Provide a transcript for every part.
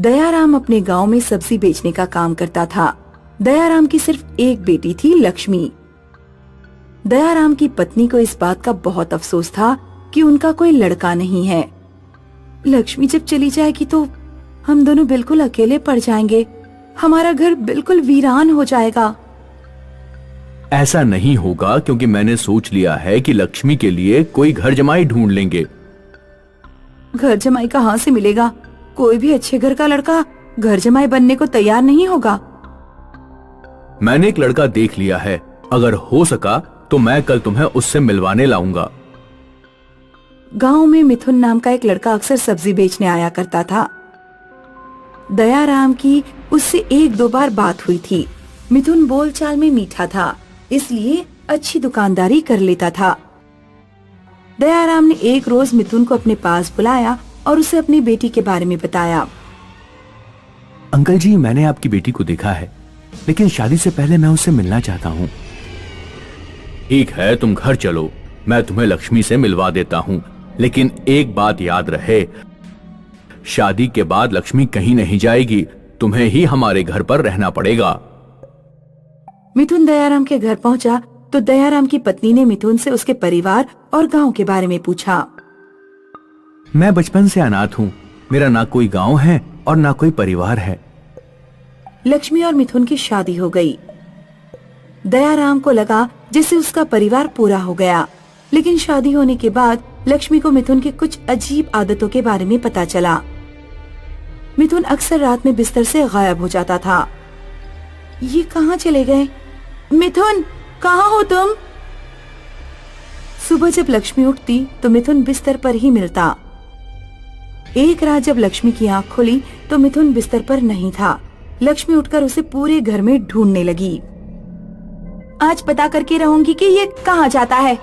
दयाराम अपने गांव में सब्जी बेचने का काम करता था। दयाराम की सिर्फ एक बेटी थी, लक्ष्मी। दयाराम की पत्नी को इस बात का बहुत अफसोस था कि उनका कोई लड़का नहीं है। लक्ष्मी जब चली जाएगी तो हम दोनों बिल्कुल अकेले पड़ जाएंगे, हमारा घर बिल्कुल वीरान हो जाएगा। ऐसा नहीं होगा, क्योंकि मैंने सोच लिया है कि लक्ष्मी के लिए कोई घर जमाई ढूंढ लेंगे। घर जमाई कहाँ से मिलेगा? कोई भी अच्छे घर का लड़का घर जमाई बनने को तैयार नहीं होगा। मैंने एक लड़का देख लिया है, अगर हो सका तो मैं कल तुम्हें उससे मिलवाने लाऊंगा। गांव में मिथुन नाम का एक लड़का अक्सर सब्जी बेचने आया करता था। दयाराम की उससे एक दो बार बात हुई थी। मिथुन बोलचाल में मीठा था, इसलिए अच्छी दुकानदारी कर लेता था। दयाराम ने एक रोज मिथुन को अपने पास बुलाया और उसे अपनी बेटी के बारे में बताया। अंकल जी, मैंने आपकी बेटी को देखा है, लेकिन शादी से पहले मैं उससे मिलना चाहता हूँ। ठीक है, तुम घर चलो, मैं तुम्हें लक्ष्मी से मिलवा देता हूँ, लेकिन एक बात याद रहे, शादी के बाद लक्ष्मी कहीं नहीं जाएगी, तुम्हें ही हमारे घर पर रहना पड़ेगा। मिथुन दयाराम के घर पहुंचा तो दयाराम की पत्नी ने मिथुन से उसके परिवार और गांव के बारे में पूछा। मैं बचपन से अनाथ हूँ, मेरा ना कोई गांव है और ना कोई परिवार है। लक्ष्मी और मिथुन की शादी हो गई। दयाराम को लगा जैसे उसका परिवार पूरा हो गया, लेकिन शादी होने के बाद लक्ष्मी को मिथुन की कुछ अजीब आदतों के बारे में पता चला। मिथुन अक्सर रात में बिस्तर से गायब हो जाता था। ये कहाँ चले गए? मिथुन, कहाँ हो तुम? सुबह जब लक्ष्मी उठती तो मिथुन बिस्तर पर ही मिलता। एक रात जब लक्ष्मी की आंख खुली तो मिथुन बिस्तर पर नहीं था। लक्ष्मी उठकर उसे पूरे घर में ढूंढने लगी। आज पता करके रहूंगी कि ये कहाँ जाता है।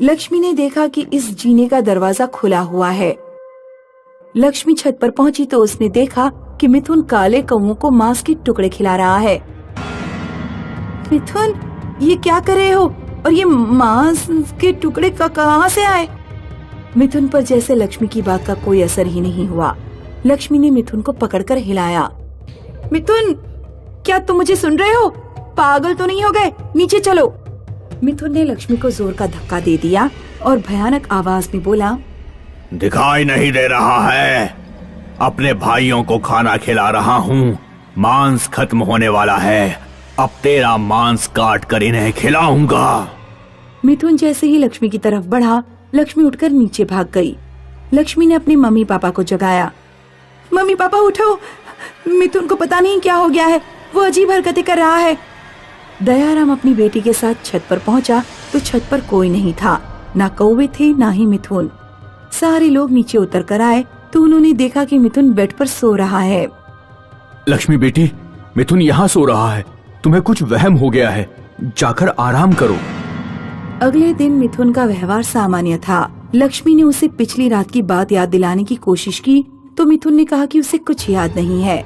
लक्ष्मी ने देखा कि इस जीने का दरवाजा खुला हुआ है। लक्ष्मी छत पर पहुंची तो उसने देखा कि मिथुन काले कौओं को मांस के टुकड़े खिला रहा है। मिथुन, ये क्या कर रहे हो? और ये मांस के टुकड़े कहाँ से आए? मिथुन पर जैसे लक्ष्मी की बात का कोई असर ही नहीं हुआ। लक्ष्मी ने मिथुन को पकड़कर हिलाया। मिथुन, क्या तुम मुझे सुन रहे हो? पागल तो नहीं हो गए? नीचे चलो। मिथुन ने लक्ष्मी को जोर का धक्का दे दिया और भयानक आवाज में बोला, दिखाई नहीं दे रहा है, अपने भाइयों को खाना खिला रहा हूँ, मांस खत्म होने वाला है, अब तेरा मांस काट कर इन्हें खिलाऊंगा। मिथुन जैसे ही लक्ष्मी की तरफ बढ़ा, लक्ष्मी उठकर नीचे भाग गई। लक्ष्मी ने अपने मम्मी पापा को जगाया। मम्मी पापा उठो, मिथुन को पता नहीं क्या हो गया है, वो अजीब हरकतें कर रहा है। दयाराम अपनी बेटी के साथ छत पर पहुंचा तो छत पर कोई नहीं था, ना कौवे थे ना ही मिथुन। सारे लोग नीचे उतर कर आए तो उन्होंने देखा कि मिथुन बेड पर सो रहा है। लक्ष्मी बेटी, मिथुन यहाँ सो रहा है, तुम्हें कुछ वहम हो गया है, जाकर आराम करो। अगले दिन मिथुन का व्यवहार सामान्य था। लक्ष्मी ने उसे पिछली रात की बात याद दिलाने की कोशिश की तो मिथुन ने कहा कि उसे कुछ याद नहीं है।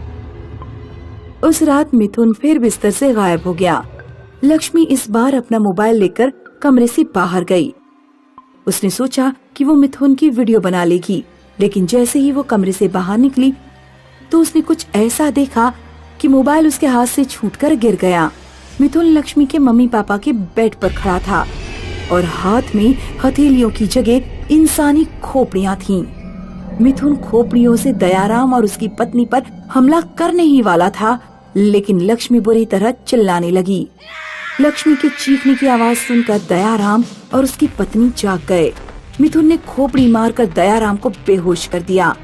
उस रात मिथुन फिर बिस्तर से गायब हो गया। लक्ष्मी इस बार अपना मोबाइल लेकर कमरे से बाहर गई। उसने सोचा कि वो मिथुन की वीडियो बना लेगी, लेकिन जैसे ही वो कमरे से बाहर निकली तो उसने कुछ ऐसा देखा कि मोबाइल उसके हाथ से छूटकर गिर गया। मिथुन लक्ष्मी के मम्मी पापा के बेड पर खड़ा था और हाथ में हथेलियों की जगह इंसानी खोपड़ियां थीं। मिथुन खोपड़ियों से दयाराम और उसकी पत्नी पर हमला करने ही वाला था, लेकिन लक्ष्मी बुरी तरह चिल्लाने लगी। लक्ष्मी के चीखने की आवाज सुनकर दयाराम और उसकी पत्नी जाग गए। मिथुन ने खोपड़ी मारकर दयाराम को बेहोश कर दिया।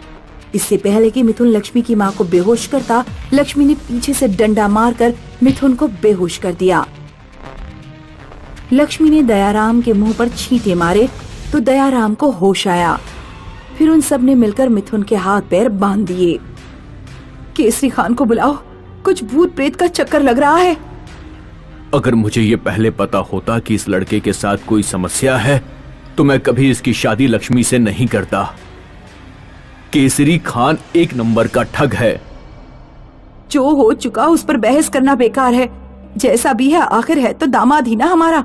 इससे पहले कि मिथुन लक्ष्मी की मां को बेहोश करता, लक्ष्मी ने पीछे से डंडा मारकर मिथुन को बेहोश कर दिया। लक्ष्मी ने दयाराम के मुंह पर छींटे मारे तो दयाराम को होश आया। फिर उन सब ने मिलकर मिथुन के हाथ पैर बांध दिए। केसरी खान को बुलाओ, कुछ भूत प्रेत का चक्कर लग रहा है। अगर मुझे ये पहले पता होता कि इस लड़के के साथ कोई समस्या है तो मैं कभी इसकी शादी लक्ष्मी से नहीं करता। केसरी खान एक नंबर का ठग है। जो हो चुका उस पर बहस करना बेकार है। जैसा भी है आखिर है तो दामाद ही ना हमारा।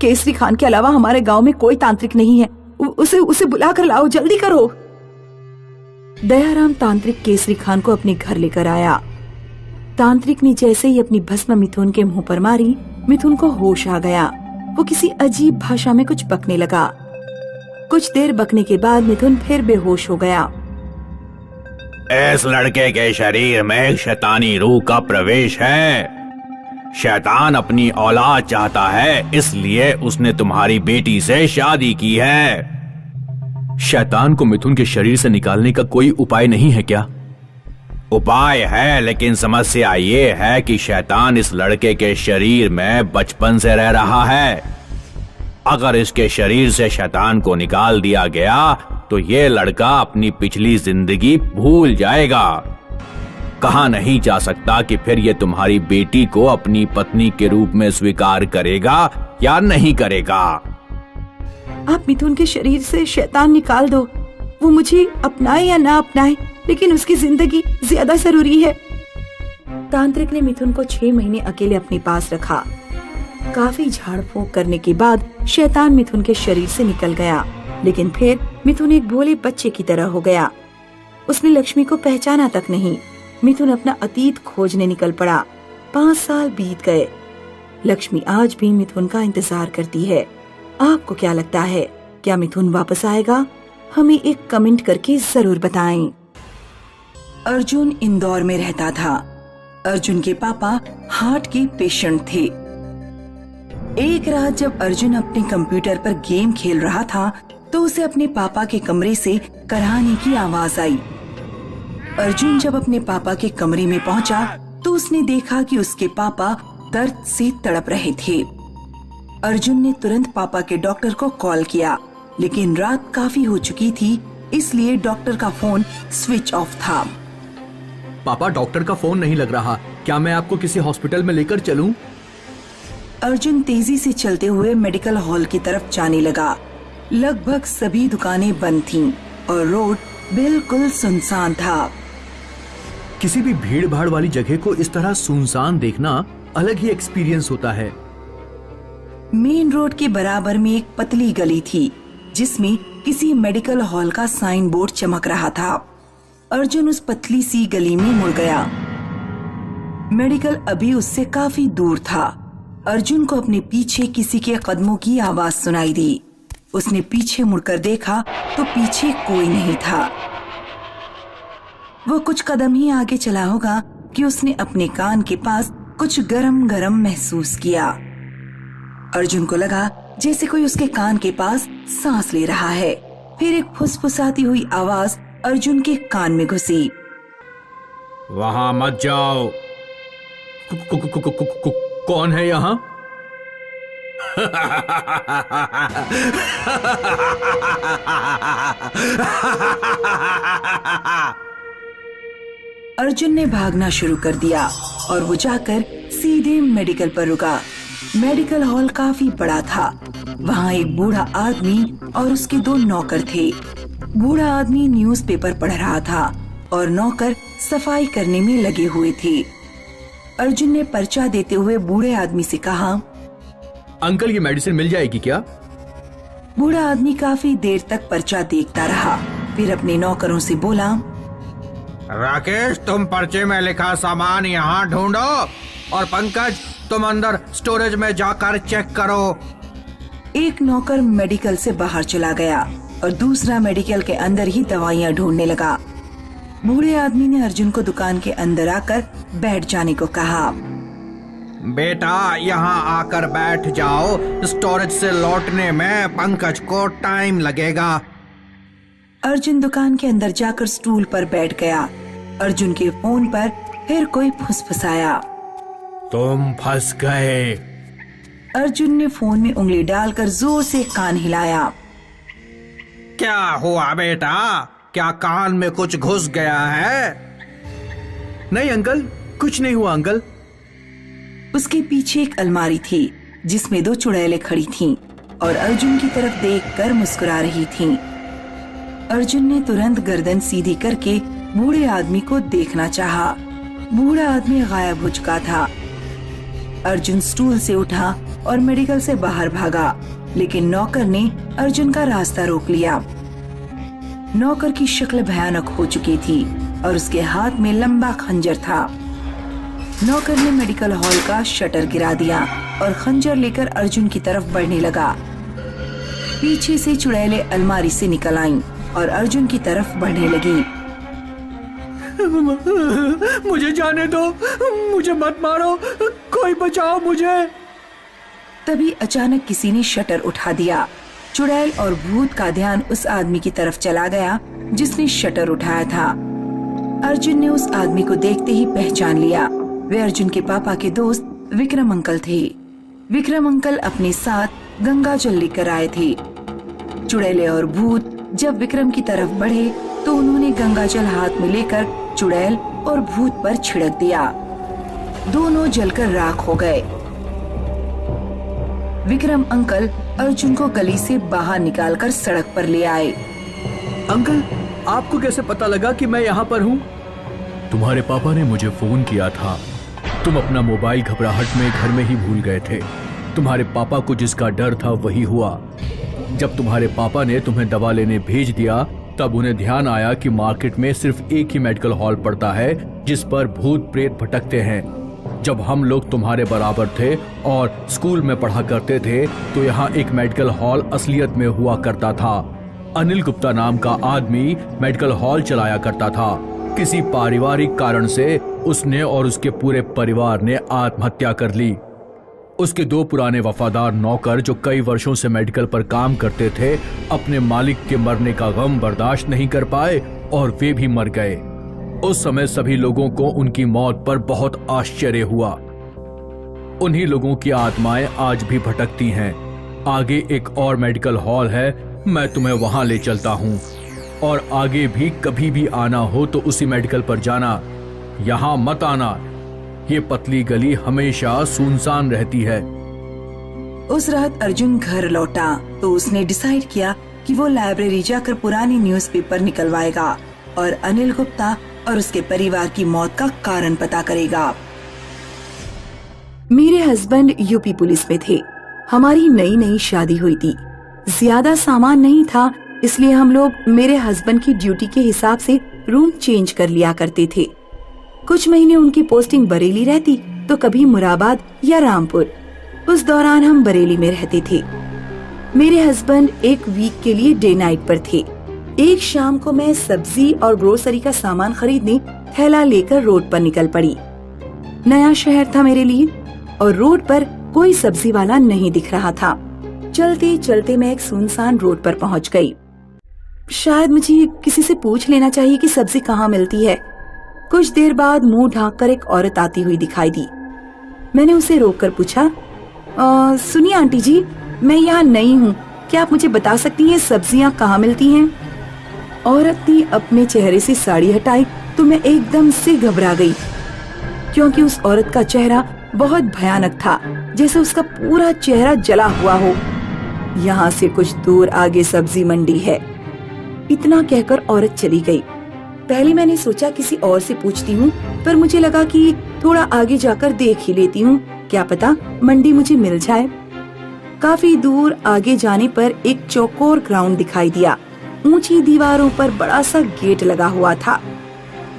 केसरी खान के अलावा हमारे गांव में कोई तांत्रिक नहीं है। उसे बुला कर लाओ, जल्दी करो। दयाराम तांत्रिक केसरी खान को अपने घर लेकर आया। तांत्रिक ने जैसे ही अपनी भस्म मिथुन के मुंह पर मारी, मिथुन को होश आ गया। वो किसी अजीब भाषा में कुछ बकने लगा। कुछ देर बकने के बाद मिथुन फिर बेहोश हो गया। इस लड़के के शरीर में एक शैतानी रूह का प्रवेश है। शैतान अपनी औलाद चाहता है, इसलिए उसने तुम्हारी बेटी से शादी की है। शैतान को मिथुन के शरीर से निकालने का कोई उपाय नहीं है क्या? उपाय है, लेकिन समस्या ये है कि शैतान इस लड़के के शरीर में बचपन से रह रहा है। अगर इसके शरीर से शैतान को निकाल दिया गया तो ये लड़का अपनी पिछली जिंदगी भूल जाएगा। कहा नहीं जा सकता कि फिर ये तुम्हारी बेटी को अपनी पत्नी के रूप में स्वीकार करेगा या नहीं करेगा। आप मिथुन के शरीर से शैतान निकाल दो। वो मुझे अपनाए या ना अपनाए, लेकिन उसकी जिंदगी ज्यादा जरूरी है। तांत्रिक ने मिथुन को 6 महीने अकेले अपने पास रखा। काफी झाड़ फूंक करने के बाद शैतान मिथुन के शरीर से निकल गया, लेकिन फिर मिथुन एक भोले बच्चे की तरह हो गया। उसने लक्ष्मी को पहचाना तक नहीं। मिथुन अपना अतीत खोजने निकल पड़ा। 5 साल बीत गए। लक्ष्मी आज भी मिथुन का इंतजार करती है। आपको क्या लगता है, क्या मिथुन वापस आएगा? हमें एक कमेंट करके जरूर बताएं। अर्जुन इंदौर में रहता था। अर्जुन के पापा हार्ट के पेशेंट थे। एक रात जब अर्जुन अपने कंप्यूटर पर गेम खेल रहा था तो उसे अपने पापा के कमरे से कराहने की आवाज आई। अर्जुन जब अपने पापा के कमरे में पहुंचा तो उसने देखा कि उसके पापा दर्द से तड़प रहे थे। अर्जुन ने तुरंत पापा के डॉक्टर को कॉल किया, लेकिन रात काफी हो चुकी थी, इसलिए डॉक्टर का फोन स्विच ऑफ था। पापा, डॉक्टर का फोन नहीं लग रहा। क्या मैं आपको किसी हॉस्पिटल में लेकर चलूं? अर्जुन तेजी से चलते हुए मेडिकल हॉल की तरफ जाने लगा। लगभग सभी दुकानें बंद थीं और रोड बिल्कुल सुनसान था। किसी भी भीड़ भाड़ वाली जगह को इस तरह सुनसान देखना अलग ही एक्सपीरियंस होता है। मेन रोड के बराबर में एक पतली गली थी, जिसमें किसी मेडिकल हॉल का साइन बोर्ड चमक रहा था। अर्जुन उस पतली सी गली में मुड़ गया। मेडिकल अभी उससे काफी दूर था। अर्जुन को अपने पीछे किसी के कदमों की आवाज सुनाई दी। उसने पीछे मुड़कर देखा तो पीछे कोई नहीं था। वो कुछ कदम ही आगे चला होगा कि उसने अपने कान के पास कुछ गरम गरम महसूस किया। अर्जुन को लगा जैसे कोई उसके कान के पास सांस ले रहा है। फिर एक फुसफुसाती हुई आवाज अर्जुन के कान में घुसी। वहां मत जाओ। कौन है यहाँ? अर्जुन ने भागना शुरू कर दिया और वो जाकर सीधे मेडिकल पर रुका। मेडिकल हॉल काफी बड़ा था। वहाँ एक बूढ़ा आदमी और उसके 2 नौकर थे। बूढ़ा आदमी न्यूज़पेपर पढ़ रहा था और नौकर सफाई करने में लगे हुए थे। अर्जुन ने पर्चा देते हुए बूढ़े आदमी से कहा, अंकल, ये मेडिसिन मिल जाएगी क्या? बूढ़ा आदमी काफी देर तक पर्चा देखता रहा, फिर अपने नौकरों से बोला, राकेश, तुम पर्चे में लिखा सामान यहाँ ढूंढो और पंकज, तुम अंदर स्टोरेज में जाकर चेक करो। एक नौकर मेडिकल से बाहर चला गया और दूसरा मेडिकल के अंदर ही दवाइयाँ ढूंढने लगा। बूढ़े आदमी ने अर्जुन को दुकान के अंदर आकर बैठ जाने को कहा। बेटा, यहाँ आकर बैठ जाओ। स्टोरेज से लौटने में पंकज को टाइम लगेगा। अर्जुन दुकान के अंदर जाकर स्टूल पर बैठ गया। अर्जुन के फोन पर फिर कोई फुसफुसाया, तुम फंस गए। अर्जुन ने फोन में उंगली डालकर जोर से कान हिलाया। क्या हुआ बेटा? क्या कान में कुछ घुस गया है? नहीं अंकल, कुछ नहीं हुआ अंकल। उसके पीछे एक अलमारी थी जिसमें 2 चुड़ैलें खड़ी थीं और अर्जुन की तरफ देखकर मुस्कुरा रही थीं। अर्जुन ने तुरंत गर्दन सीधी करके बूढ़े आदमी को देखना चाहा। बूढ़ा आदमी गायब हो चुका था। अर्जुन स्टूल से उठा और मेडिकल से बाहर भागा, लेकिन नौकर ने अर्जुन का रास्ता रोक लिया। नौकर की शक्ल भयानक हो चुकी थी और उसके हाथ में लंबा खंजर था। नौकर ने मेडिकल हॉल का शटर गिरा दिया और खंजर लेकर अर्जुन की तरफ बढ़ने लगा। पीछे से चुड़ैलें अलमारी से निकल आईं और अर्जुन की तरफ बढ़ने लगी। मुझे जाने दो, मुझे मत मारो, कोई बचाओ मुझे। तभी अचानक किसी ने शटर उठा दिया। चुड़ैल और भूत का ध्यान उस आदमी की तरफ चला गया जिसने शटर उठाया था। अर्जुन ने उस आदमी को देखते ही पहचान लिया। वे अर्जुन के पापा के दोस्त विक्रम अंकल थे। विक्रम अंकल अपने साथ गंगा जल लेकर आए थे। चुड़ैलें और भूत जब विक्रम की तरफ बढ़े तो उन्होंने गंगा जल हाथ में लेकर चुड़ैल और भूत पर छिड़क दिया। दोनों जलकर राख हो गए। विक्रम अंकल अर्जुन को गली से बाहर निकालकर सड़क पर ले आए। अंकल, आपको कैसे पता लगा कि मैं यहाँ पर हूँ? तुम्हारे पापा ने मुझे फोन किया था। तुम अपना मोबाइल घबराहट में घर में ही भूल गए थे। तुम्हारे पापा को जिसका डर था वही हुआ। जब तुम्हारे पापा ने तुम्हें दवा लेने भेज दिया तब उन्हें ध्यान आया कि मार्केट में सिर्फ एक ही मेडिकल हॉल पड़ता है जिस पर भूत प्रेत भटकते हैं। जब हम लोग तुम्हारे बराबर थे और स्कूल में पढ़ा करते थे तो यहाँ एक मेडिकल हॉल असलियत में हुआ करता था। अनिल गुप्ता नाम का आदमी मेडिकल हॉल चलाया करता था। किसी पारिवारिक कारण से उसने और उसके पूरे परिवार ने आत्महत्या कर ली। उसके दो पुराने वफादार नौकर जो कई वर्षों से मेडिकल पर काम करते थे अपने मालिक के मरने का गम बर्दाश्त नहीं कर पाए और वे भी मर गए। उस समय सभी लोगों को उनकी मौत पर बहुत आश्चर्य हुआ। उन्हीं लोगों की आत्माएं आज भी भटकती हैं। आगे एक और मेडिकल हॉल है, मैं तुम्हें वहां ले चलता हूं और आगे भी कभी भी आना हो तो उसी मेडिकल पर जाना, यहाँ मत आना। ये पतली गली हमेशा सुनसान रहती है। उस रात अर्जुन घर लौटा तो उसने डिसाइड किया कि वो लाइब्रेरी जाकर पुरानी न्यूज़पेपर निकलवाएगा और अनिल गुप्ता और उसके परिवार की मौत का कारण पता करेगा। मेरे हस्बैंड यूपी पुलिस में थे। हमारी नई नई शादी हुई थी। ज्यादा सामान नहीं था, इसलिए हम लोग मेरे हस्बैंड की ड्यूटी के हिसाब से रूम चेंज कर लिया करते थे। कुछ महीने उनकी पोस्टिंग बरेली रहती तो कभी मुरादाबाद या रामपुर। उस दौरान हम बरेली में रहते थे। मेरे हस्बैंड एक वीक के लिए डे नाइट पर थे। एक शाम को मैं सब्जी और ग्रोसरी का सामान खरीदने थैला लेकर रोड पर निकल पड़ी। नया शहर था मेरे लिए और रोड पर कोई सब्जी वाला नहीं दिख रहा था। चलते चलते मैं एक सुनसान रोड पर पहुंच गई। शायद मुझे किसी से पूछ लेना चाहिए कि सब्जी कहाँ मिलती है। कुछ देर बाद मुंह ढांककर एक औरत आती हुई दिखाई दी। मैंने उसे रोककर पूछा, सुनिए आंटी जी, मैं यहाँ नई हूँ, क्या आप मुझे बता सकती हैं सब्जियाँ कहाँ मिलती हैं? औरत ने अपने चेहरे से साड़ी हटाई तो मैं एकदम से घबरा गई, क्योंकि उस औरत का चेहरा बहुत भयानक था, जैसे उसका पूरा चेहरा जला हुआ हो। यहाँ से कुछ दूर आगे सब्जी मंडी है। इतना कहकर औरत चली गई। पहले मैंने सोचा किसी और से पूछती हूँ, पर मुझे लगा कि थोड़ा आगे जाकर देख ही लेती हूँ, क्या पता मंडी मुझे मिल जाए। काफी दूर आगे जाने पर एक चौकोर ग्राउंड दिखाई दिया। ऊंची दीवारों पर बड़ा सा गेट लगा हुआ था।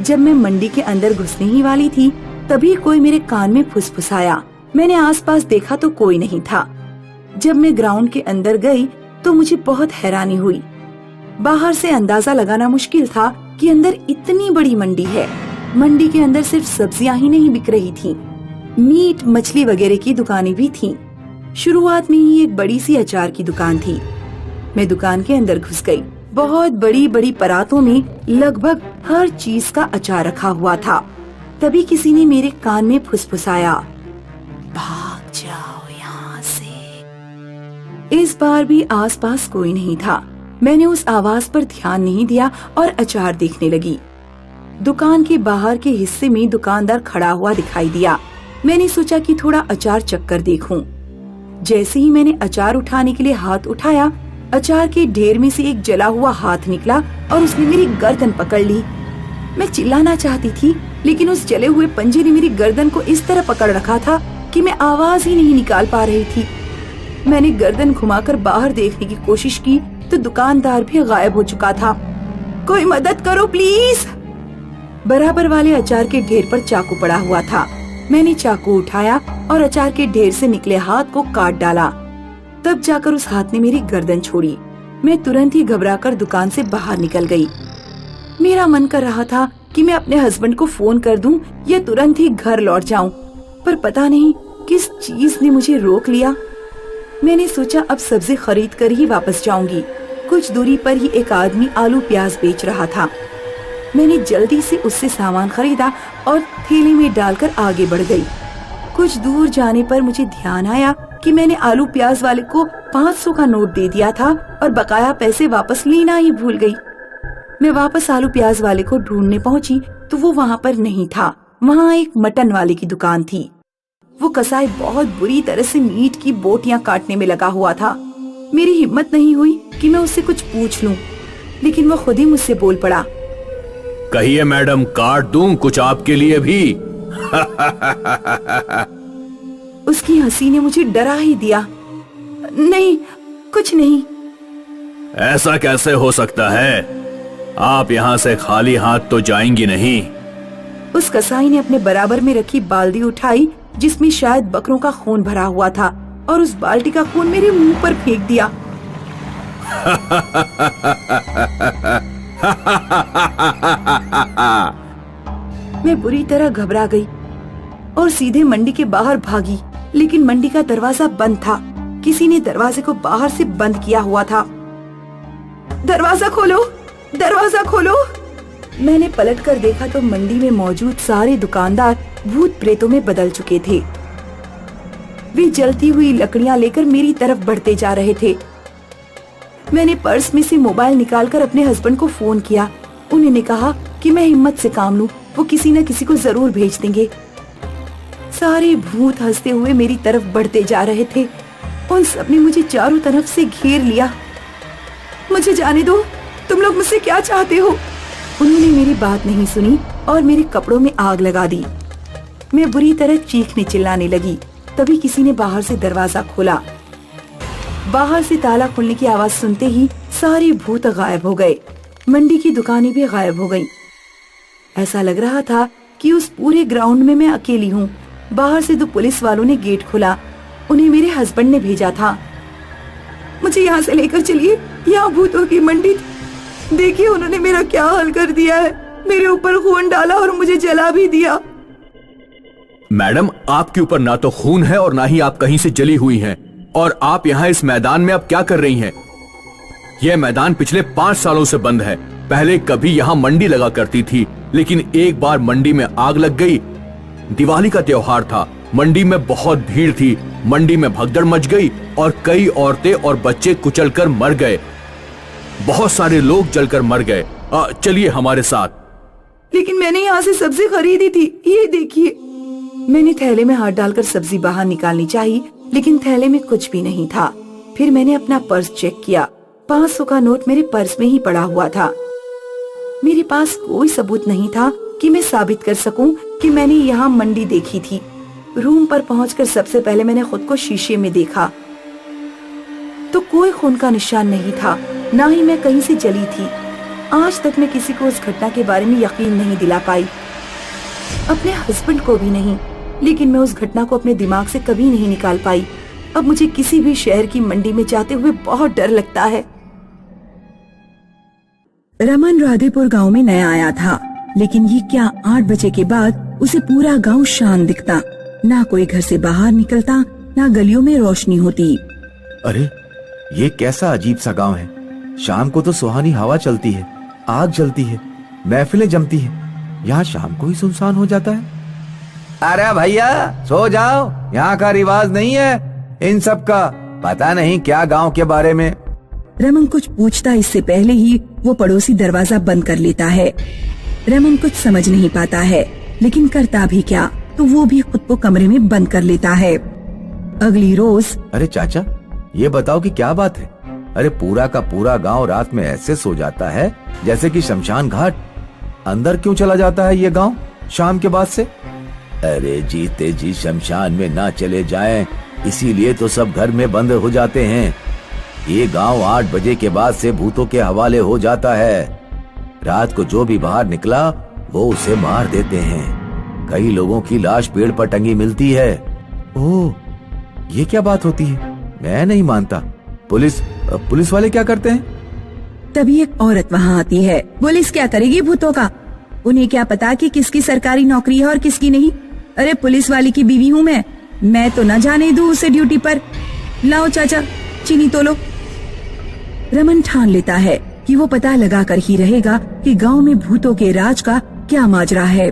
जब मैं मंडी के अंदर घुसने ही वाली थी तभी कोई मेरे कान में फुसफुसाया। मैंने आसपास देखा तो कोई नहीं था। जब मैं ग्राउंड के अंदर गई तो मुझे बहुत हैरानी हुई। बाहर से अंदाजा लगाना मुश्किल था कि अंदर इतनी बड़ी मंडी है। मंडी के अंदर सिर्फ सब्जियां ही नहीं बिक रही थी, मीट मछली वगैरह की दुकानें भी थीं। शुरुआत में ही एक बड़ी सी अचार की दुकान थी। मैं दुकान के अंदर घुस गई। बहुत बड़ी बड़ी परातों में लगभग हर चीज का अचार रखा हुआ था। तभी किसी ने मेरे कान में फुसफुसाया, भाग जाओ यहाँ से। इस बार भी आसपास कोई नहीं था। मैंने उस आवाज पर ध्यान नहीं दिया और अचार देखने लगी। दुकान के बाहर के हिस्से में दुकानदार खड़ा हुआ दिखाई दिया। मैंने सोचा कि थोड़ा अचार चक्कर देखूं। जैसे ही मैंने अचार उठाने के लिए हाथ उठाया, अचार के ढेर में से एक जला हुआ हाथ निकला और उसने मेरी गर्दन पकड़ ली। मैं चिल्लाना चाहती थी, लेकिन उस जले हुए पंजे ने मेरी गर्दन को इस तरह पकड़ रखा था कि मैं आवाज ही नहीं निकाल पा रही थी। मैंने गर्दन घुमाकर बाहर देखने की कोशिश की तो दुकानदार भी गायब हो चुका था। कोई मदद करो प्लीज। बराबर वाले अचार के ढेर पर चाकू पड़ा हुआ था। मैंने चाकू उठाया और अचार के ढेर से निकले हाथ को काट डाला। तब जाकर उस हाथ ने मेरी गर्दन छोड़ी। मैं तुरंत ही घबराकर दुकान से बाहर निकल गई। मेरा मन कर रहा था कि मैं अपने हस्बैंड को फोन कर दूं या तुरंत ही घर लौट जाऊं, पर पता नहीं किस चीज ने मुझे रोक लिया। मैंने सोचा अब सब्जी खरीद कर ही वापस जाऊंगी। कुछ दूरी पर ही एक आदमी आलू प्याज बेच रहा था। मैंने जल्दी से उससे सामान खरीदा और थैली में डालकर आगे बढ़ गई। कुछ दूर जाने पर मुझे ध्यान आया कि मैंने आलू प्याज वाले को 500 का नोट दे दिया था और बकाया पैसे वापस लेना ही भूल गई। मैं वापस आलू प्याज वाले को ढूंढने पहुंची तो वो वहाँ पर नहीं था। वहाँ एक मटन वाले की दुकान थी। वो कसाई बहुत बुरी तरह से मीट की बोटियां काटने में लगा हुआ था। मेरी हिम्मत नहीं हुई कि मैं उससे कुछ पूछ लूं, लेकिन वो खुद ही मुझसे बोल पड़ा। कहिए मैडम, काट दूं कुछ आपके लिए भी। उसकी हंसी ने मुझे डरा ही दिया। नहीं, कुछ नहीं। ऐसा कैसे हो सकता है? आप यहाँ से खाली हाथ तो जाएंगी नहीं। उस कसाई ने अपने बराबर में रखी बाल्टी उठाई जिसमें शायद बकरों का खून भरा हुआ था और उस बाल्टी का खून मेरे मुंह पर फेंक दिया। मैं बुरी तरह घबरा गई और सीधे मंडी के बाहर भागी, लेकिन मंडी का दरवाजा बंद था। किसी ने दरवाजे को बाहर से बंद किया हुआ था। दरवाजा खोलो, दरवाजा खोलो। मैंने पलटकर देखा तो मंडी में मौजूद सारे दुकानदार भूत प्रेतों में बदल चुके थे। वे जलती हुई लकड़ियां लेकर मेरी तरफ बढ़ते जा रहे थे। मैंने पर्स में से मोबाइल निकालकर अपने हस्बैंड को फोन किया। उन्होंने कहा कि मैं हिम्मत से काम लूं, वो किसी न किसी को जरूर भेज देंगे। सारे भूत हंसते हुए मेरी तरफ बढ़ते जा रहे थे। उन सब ने मुझे चारों तरफ से घेर लिया। मुझे जाने दो, तुम लोग मुझसे क्या चाहते हो? उन्होंने मेरी बात नहीं सुनी और मेरे कपड़ों में आग लगा दी। मैं बुरी तरह चीखने चिल्लाने लगी। तभी किसी ने बाहर से दरवाजा खोला। बाहर से ताला खुलने की आवाज सुनते ही सारे भूत गायब हो गए। मंडी की दुकानें भी गायब हो गईं। ऐसा लग रहा था कि उस पूरे ग्राउंड में मैं अकेली हूँ। बाहर से 2 पुलिस वालों ने गेट खोला। उन्हें मेरे हस्बैंड ने भेजा था। मुझे यहाँ से लेकर चलिए, यहाँ भूतों की मंडी। देखिए उन्होंने मेरा क्या हाल कर दिया है। मेरे ऊपर खून डाला और मुझे जला भी दिया। मैडम, आपके ऊपर ना तो खून है और ना ही आप कहीं से जली हुई हैं। और आप यहाँ इस मैदान में अब क्या कर रही हैं? यह मैदान पिछले 5 सालों से बंद है। पहले कभी यहाँ मंडी लगा करती थी, लेकिन एक बार मंडी में आग लग गई। दिवाली का त्योहार था, मंडी में बहुत भीड़ थी। मंडी में भगदड़ मच गई और कई औरतें और बच्चे कुचलकर मर गए। बहुत सारे लोग जलकर मर गए। चलिए हमारे साथ। लेकिन मैंने यहाँ से सब्जी खरीदी थी, ये देखिए। मैंने थैले में हाथ डालकर सब्जी बाहर निकालनी चाहिए, लेकिन थैले में कुछ भी नहीं था। फिर मैंने अपना पर्स चेक किया। 500 का नोट मेरे पर्स में ही पड़ा हुआ था। मेरे पास कोई सबूत नहीं था कि मैं साबित कर सकूं कि मैंने यहाँ मंडी देखी थी। रूम पर पहुंचकर सबसे पहले मैंने खुद को शीशे में देखा तो कोई खून का निशान नहीं था, ना ही मैं कहीं से जली थी। आज तक मैं किसी को उस घटना के बारे में यकीन नहीं दिला पाई, अपने हस्बैंड को भी नहीं। लेकिन मैं उस घटना को अपने दिमाग से कभी नहीं निकाल पाई। अब मुझे किसी भी शहर की मंडी में जाते हुए बहुत डर लगता है। रमन राधेपुर गांव में नया आया था, लेकिन ये क्या 8 बजे के बाद उसे पूरा गांव शांत दिखता। ना कोई घर से बाहर निकलता, ना गलियों में रोशनी होती। अरे ये कैसा अजीब सा गांव है। शाम को तो सुहानी हवा चलती है, आग जलती है, महफिलें जमती है। यहाँ शाम को ही सुनसान हो जाता है। अरे भैया सो जाओ, यहाँ का रिवाज नहीं है इन सब का। पता नहीं क्या गांव के बारे में। रमन कुछ पूछता इससे पहले ही वो पड़ोसी दरवाजा बंद कर लेता है। रमन कुछ समझ नहीं पाता है, लेकिन करता भी क्या, तो वो भी खुद को कमरे में बंद कर लेता है। अगली रोज। अरे चाचा, ये बताओ कि क्या बात है? अरे पूरा का पूरा गांव रात में ऐसे सो जाता है जैसे कि शमशान घाट। अंदर क्यों चला जाता है ये गांव शाम के बाद से? अरे जीते जी शमशान में ना चले जाएं, इसीलिए तो सब घर में बंद हो जाते हैं। ये गांव 8 बजे के बाद से भूतों के हवाले हो जाता है। रात को जो भी बाहर निकला वो उसे मार देते हैं। कई लोगों की लाश पेड़ पर टंगी मिलती है। ओह, ये क्या बात होती है? मैं नहीं मानता। पुलिस वाले क्या करते हैं? तभी एक औरत वहाँ आती है। पुलिस क्या करेगी भूतों का? उन्हें क्या पता कि किसकी सरकारी नौकरी है और किसकी नहीं। अरे पुलिस वाले की बीवी हूँ मैं तो न जाने दूँ उसे ड्यूटी पर। लाओ चाचा, चीनी तोलो। रमन ठान लेता है कि वो पता लगा कर ही रहेगा कि गांव में भूतों के राज का क्या माजरा है।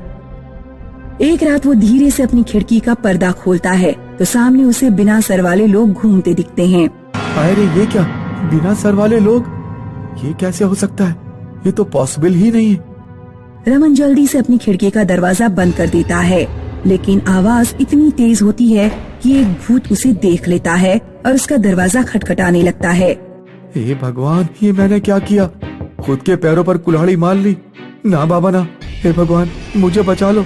एक रात वो धीरे से अपनी खिड़की का पर्दा खोलता है तो सामने उसे बिना सर वाले लोग घूमते दिखते हैं। अरे ये क्या, बिना सर वाले लोग? ये कैसे हो सकता है? ये तो पॉसिबल ही नहीं है। रमन जल्दी से अपनी खिड़की का दरवाजा बंद कर देता है, लेकिन आवाज इतनी तेज होती है कि एक भूत उसे देख लेता है और उसका दरवाजा खटखटाने लगता है। हे भगवान, ये मैंने क्या किया? खुद के पैरों पर कुल्हाड़ी मार ली। ना बाबा ना, हे भगवान मुझे बचा लो।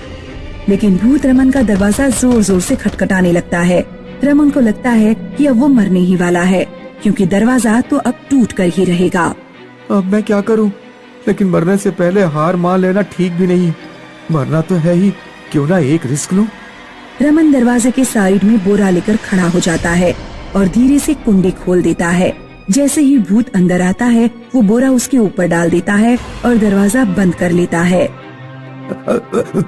लेकिन भूत रमन का दरवाजा जोर जोर से खटखटाने लगता है। रमन को लगता है कि अब वो मरने ही वाला है, क्योंकि दरवाजा तो अब टूट कर ही रहेगा। अब मैं क्या करूं? लेकिन मरने से पहले हार मान लेना ठीक भी नहीं। मरना तो है ही, क्यों ना एक रिस्क लूं। रमन दरवाजे के साइड में बोरा लेकर खड़ा हो जाता है और धीरे से कुंडी खोल देता है। जैसे ही भूत अंदर आता है वो बोरा उसके ऊपर डाल देता है और दरवाजा बंद कर लेता है।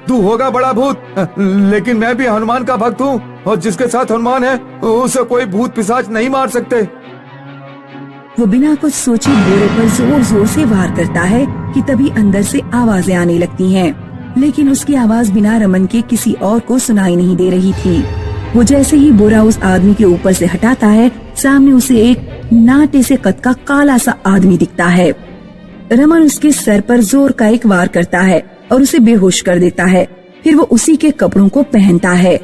तू होगा बड़ा भूत, लेकिन मैं भी हनुमान का भक्त हूँ और जिसके साथ हनुमान है उसे कोई भूत पिशाच नहीं मार सकते। वो बिना कुछ सोचे बोरे पर जोर जोर से वार करता है कि तभी अंदर से आवाजें आने लगती हैं, लेकिन उसकी आवाज बिना रमन के किसी और को सुनाई नहीं दे रही थी। वो जैसे ही बोरा उस आदमी के ऊपर से हटाता है, सामने उसे एक नाटे से कद का काला सा आदमी दिखता है। रमन उसके सर पर जोर का एक वार करता है और उसे बेहोश कर देता है। फिर वो उसी के कपड़ों को पहनता है,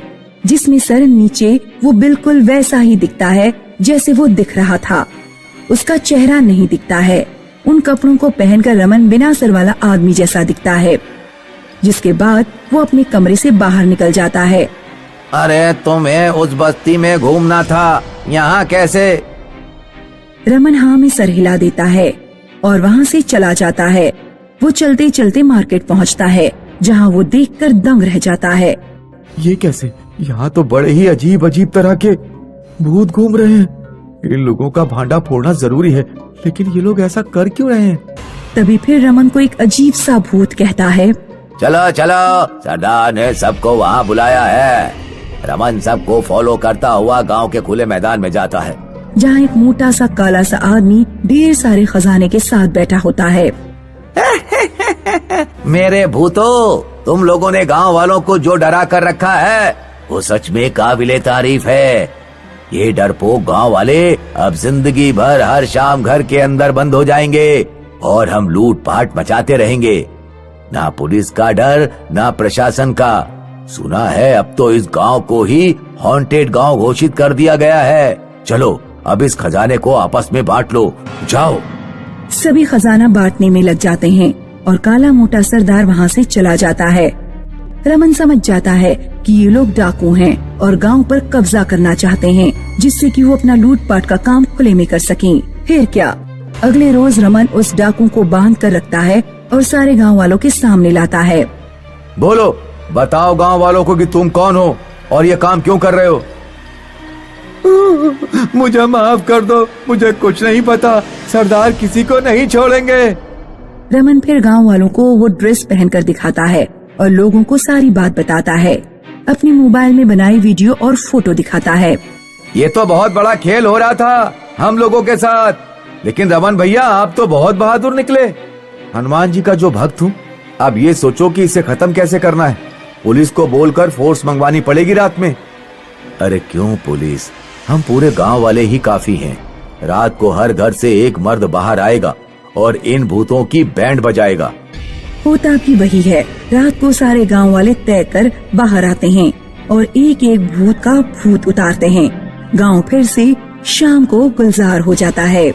जिसमें सर नीचे वो बिल्कुल वैसा ही दिखता है जैसे वो दिख रहा था। उसका चेहरा नहीं दिखता है। उन कपड़ों को पहनकर रमन बिना सर वाला आदमी जैसा दिखता है। जिसके बाद वो अपने कमरे से बाहर निकल जाता है। अरे तुम्हें उस बस्ती में घूमना था, यहाँ कैसे? रमन हाँ में सर हिला देता है और वहाँ से चला जाता है। वो चलते चलते मार्केट पहुँचता है, जहाँ वो देखकर दंग रह जाता है। ये कैसे? यहाँ तो बड़े ही अजीब अजीब तरह के भूत घूम रहे हैं। इन लोगों का भांडा फोड़ना जरूरी है, लेकिन ये लोग ऐसा कर क्यों रहे हैं? तभी फिर रमन को एक अजीब सा भूत कहता है, चलो चलो, सरदार ने सबको वहाँ बुलाया है। रमन सबको फॉलो करता हुआ गांव के खुले मैदान में जाता है, जहाँ एक मोटा सा काला सा आदमी ढेर सारे खजाने के साथ बैठा होता है। मेरे भूतों, तुम लोगों ने गांव वालों को जो डरा कर रखा है वो सच में काबिले तारीफ है। ये डरपोक गांव वाले अब जिंदगी भर हर शाम घर के अंदर बंद हो जाएंगे और हम लूटपाट मचाते रहेंगे। ना पुलिस का डर, ना प्रशासन का। सुना है अब तो इस गांव को ही हॉन्टेड गांव घोषित कर दिया गया है। चलो अब इस खजाने को आपस में बांट लो, जाओ। सभी खजाना बांटने में लग जाते हैं और काला मोटा सरदार वहाँ से चला जाता है। रमन समझ जाता है कि ये लोग डाकू हैं और गांव पर कब्जा करना चाहते हैं, जिससे कि वो अपना लूटपाट का काम खुले में कर सकें। फिर क्या, अगले रोज रमन उस डाकू को बांध कर रखता है और सारे गांव वालों के सामने लाता है। बोलो, बताओ गांव वालों को कि तुम कौन हो और ये काम क्यों कर रहे हो। मुझे माफ कर दो, मुझे कुछ नहीं पता। सरदार किसी को नहीं छोड़ेंगे। रमन फिर गांव वालों को वो ड्रेस पहनकर दिखाता है और लोगों को सारी बात बताता है। अपने मोबाइल में बनाई वीडियो और फोटो दिखाता है। ये तो बहुत बड़ा खेल हो रहा था हम लोगों के साथ, लेकिन रमन भैया आप तो बहुत बहादुर निकले। हनुमान जी का जो भक्त हूँ। अब ये सोचो कि इसे खत्म कैसे करना है। पुलिस को बोलकर फोर्स मंगवानी पड़ेगी रात में। अरे क्यों पुलिस, हम पूरे गांव वाले ही काफी हैं। रात को हर घर से एक मर्द बाहर आएगा और इन भूतों की बैंड बजाएगा। होता भी वही है। रात को सारे गांव वाले तय कर बाहर आते हैं और एक एक भूत का भूत उतारते हैं। गांव फिर से शाम को गुलजार हो जाता है।